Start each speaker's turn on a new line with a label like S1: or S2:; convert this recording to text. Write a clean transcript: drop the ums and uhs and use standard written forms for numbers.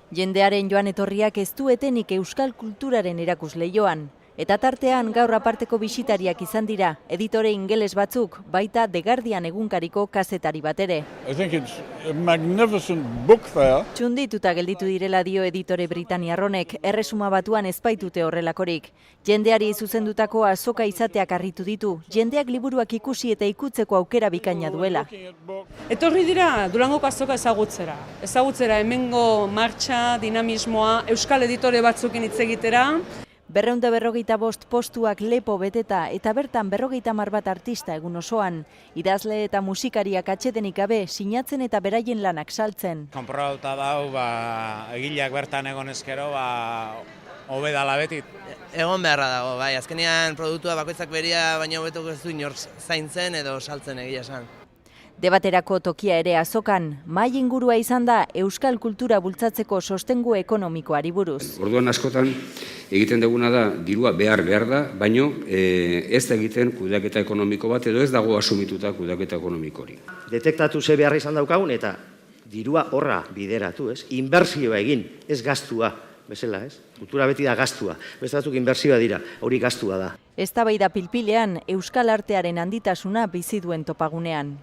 S1: Jendearen joan etorriak ez du etenik euskal kulturaren erakusleioan. Eta tartean gaur aparteko bisitariak izan dira, editore ingeles batzuk, baita The Guardian egunkariko kazetari bat ere. Txundituta gelditu direla dio editore britaniarronek, Erresuma Batuan ez baitute horrelakorik. Jendeari zuzendutako azoka izateak harritu ditu, jendeak liburuak ikusi eta ikutzeko aukera bikaina duela.
S2: Etorri dira Durangoko azoka ezagutzera hemengo martxa, dinamismoa, euskal editore batzukin hitz egitera.
S1: 245 postuak lepo beteta eta bertan 50 bat artista egun osoan. Idazle eta musikariak atsedenik gabe sinatzen eta beraien lanak saltzen.
S3: Konprobatuta dau, egileak bertan egon ezkero, hobe dala beti.
S4: Egon beharra dago, bai, azkenean produktua bakoitzak beria, baina hobetuko ez du inor zaintzen edo saltzen egia esan.
S1: Debaterako tokia ere azokan, mahai ingurua izan da euskal kultura bultzatzeko sostengu ekonomikoari buruz.
S5: Orduan askotan egiten duguna da dirua behar da, baino ez da egiten kudeaketa ekonomiko bat edo ez dago asumituta kudeaketa ekonomiko hori.
S6: Detektatu ze behar izan daukagun eta dirua horra bideratu, ez? Inbertsioa egin, ez gastua. Bezala, ez? Kultura beti da gastua. Beste batzuk inbertsioa dira, hori gastua da.
S1: Eztabaida pilpilean euskal artearen handitasuna bizi duen topagunean.